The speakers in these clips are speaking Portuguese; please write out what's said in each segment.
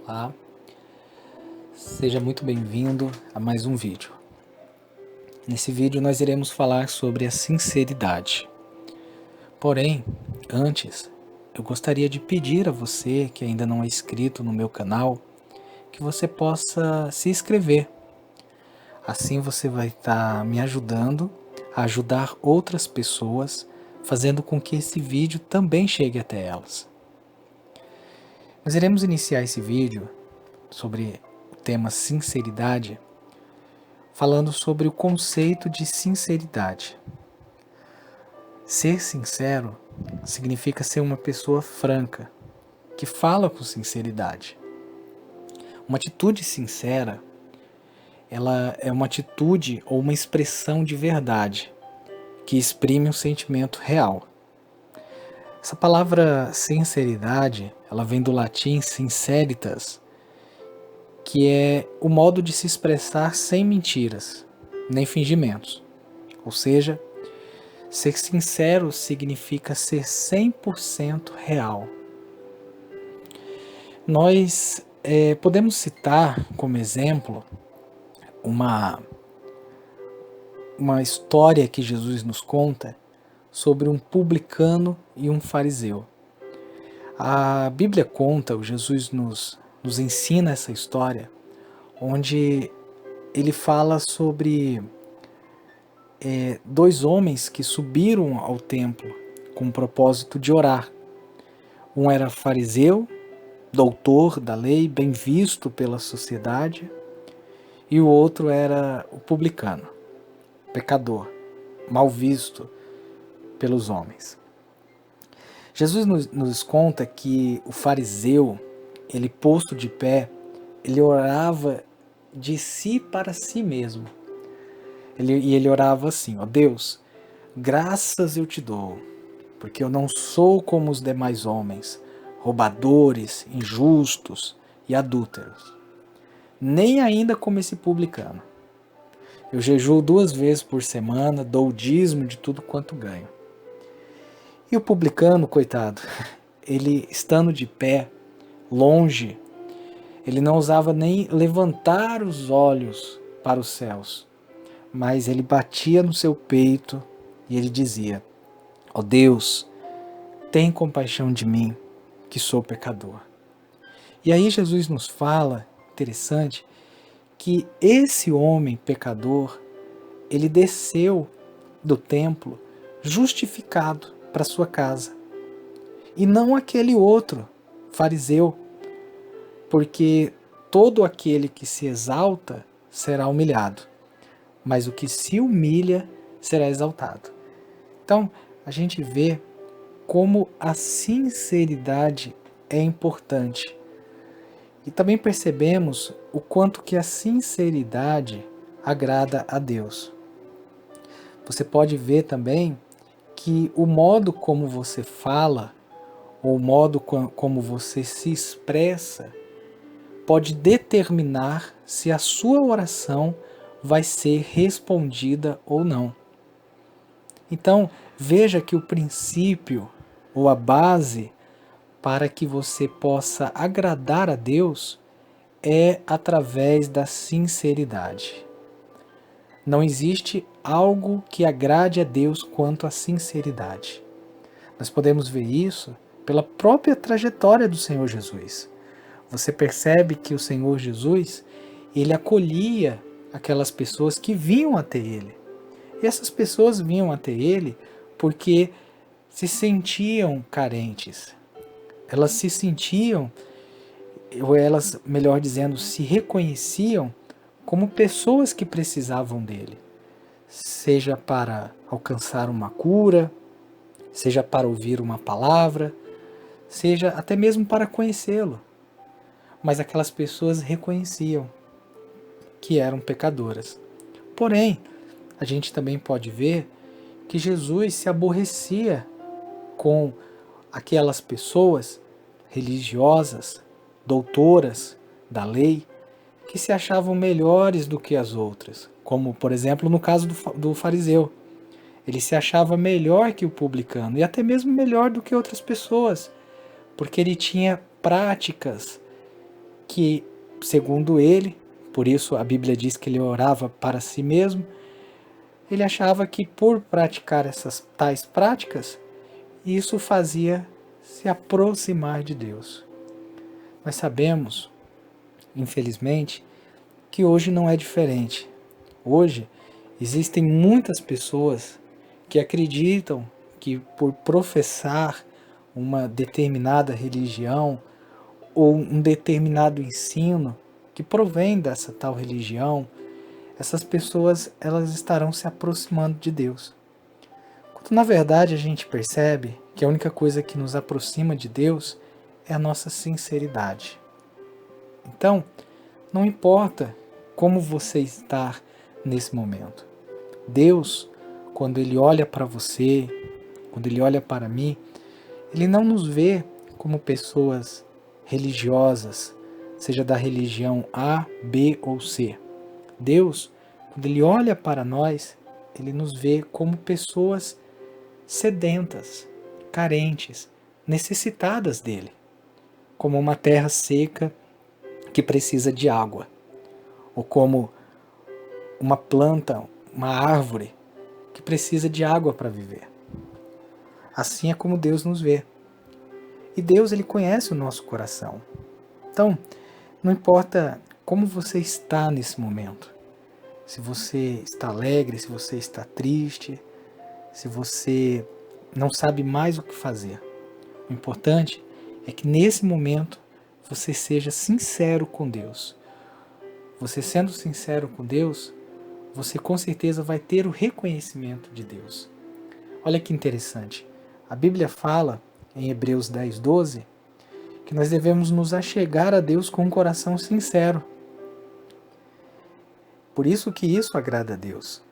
Olá, seja muito bem-vindo a mais um vídeo. Nesse vídeo nós iremos falar sobre a sinceridade. Porém, antes, eu gostaria de pedir a você que ainda não é inscrito no meu canal, que você possa se inscrever. Assim você vai estar me ajudando a ajudar outras pessoas, fazendo com que esse vídeo também chegue até elas. Nós iremos iniciar esse vídeo sobre o tema sinceridade, falando sobre o conceito de sinceridade. Ser sincero significa ser uma pessoa franca, que fala com sinceridade. Uma atitude sincera, ela é uma atitude ou uma expressão de verdade, que exprime um sentimento real. Essa palavra sinceridade, ela vem do latim sinceritas, que é o modo de se expressar sem mentiras, nem fingimentos. Ou seja, ser sincero significa ser 100% real. Nós podemos citar como exemplo uma história que Jesus nos conta sobre um publicano e um fariseu. A Bíblia conta, o Jesus nos ensina essa história, onde ele fala sobre dois homens que subiram ao templo com o propósito de orar. Um era fariseu, doutor da lei, bem visto pela sociedade, e o outro era o publicano, pecador, mal visto pelos homens. Jesus nos conta que o fariseu, ele posto de pé, ele orava de si para si mesmo. Ele orava assim: ó Deus, graças eu te dou, porque eu não sou como os demais homens, roubadores, injustos e adúlteros, nem ainda como esse publicano. Eu jejuo 2 vezes por semana, dou o dízimo de tudo quanto ganho. E o publicano, coitado, ele estando de pé, longe, ele não ousava nem levantar os olhos para os céus, mas ele batia no seu peito e ele dizia: ó Deus, tem compaixão de mim, que sou pecador. E aí Jesus nos fala, interessante, que esse homem pecador, ele desceu do templo justificado para sua casa. E não aquele outro, fariseu, porque todo aquele que se exalta será humilhado, mas o que se humilha será exaltado. Então, a gente vê como a sinceridade é importante. E também percebemos o quanto que a sinceridade agrada a Deus. Você pode ver também que o modo como você fala, ou o modo como você se expressa, pode determinar se a sua oração vai ser respondida ou não. Então, veja que o princípio, ou a base, para que você possa agradar a Deus é através da sinceridade. Não existe algo que agrade a Deus quanto a sinceridade. Nós podemos ver isso pela própria trajetória do Senhor Jesus. Você percebe que o Senhor Jesus, ele acolhia aquelas pessoas que vinham até ele. E essas pessoas vinham até ele porque se sentiam carentes. Elas se sentiam, ou elas, melhor dizendo, se reconheciam como pessoas que precisavam dele, seja para alcançar uma cura, seja para ouvir uma palavra, seja até mesmo para conhecê-lo. Mas aquelas pessoas reconheciam que eram pecadoras. Porém, a gente também pode ver que Jesus se aborrecia com aquelas pessoas religiosas, doutoras da lei, que se achavam melhores do que as outras, como, por exemplo, no caso do fariseu. Ele se achava melhor que o publicano, e até mesmo melhor do que outras pessoas, porque ele tinha práticas que, segundo ele, por isso a Bíblia diz que ele orava para si mesmo, ele achava que por praticar essas tais práticas, isso fazia se aproximar de Deus. Nós sabemos, infelizmente, que hoje não é diferente. Hoje existem muitas pessoas que acreditam que por professar uma determinada religião ou um determinado ensino que provém dessa tal religião, essas pessoas elas estarão se aproximando de Deus. Quando na verdade a gente percebe que a única coisa que nos aproxima de Deus é a nossa sinceridade. Então, não importa como você está nesse momento. Deus, quando Ele olha para você, quando Ele olha para mim, Ele não nos vê como pessoas religiosas, seja da religião A, B ou C. Deus, quando Ele olha para nós, Ele nos vê como pessoas sedentas, carentes, necessitadas dele, como uma terra seca que precisa de água, ou como uma planta, uma árvore que precisa de água para viver. Assim é como Deus nos vê. E Deus, Ele conhece o nosso coração. Então, não importa como você está nesse momento, se você está alegre, se você está triste, se você não sabe mais o que fazer. O importante é que nesse momento você seja sincero com Deus. Você sendo sincero com Deus, você com certeza vai ter o reconhecimento de Deus. Olha que interessante. A Bíblia fala, em Hebreus 10:12, que nós devemos nos achegar a Deus com um coração sincero. Por isso que isso agrada a Deus.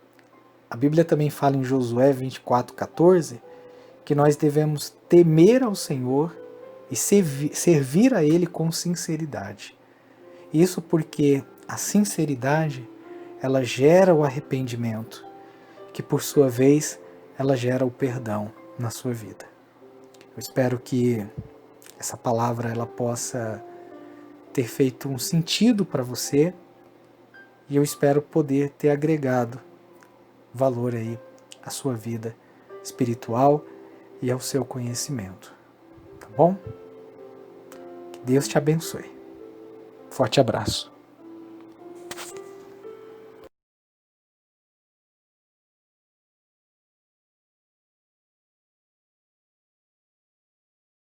A Bíblia também fala em Josué 24:14, que nós devemos temer ao Senhor e servir a Ele com sinceridade. Isso porque a sinceridade, ela gera o arrependimento, que por sua vez, ela gera o perdão na sua vida. Eu espero que essa palavra ela possa ter feito um sentido para você e eu espero poder ter agregado valor aí à sua vida espiritual e ao seu conhecimento. Tá bom? Que Deus te abençoe. Forte abraço.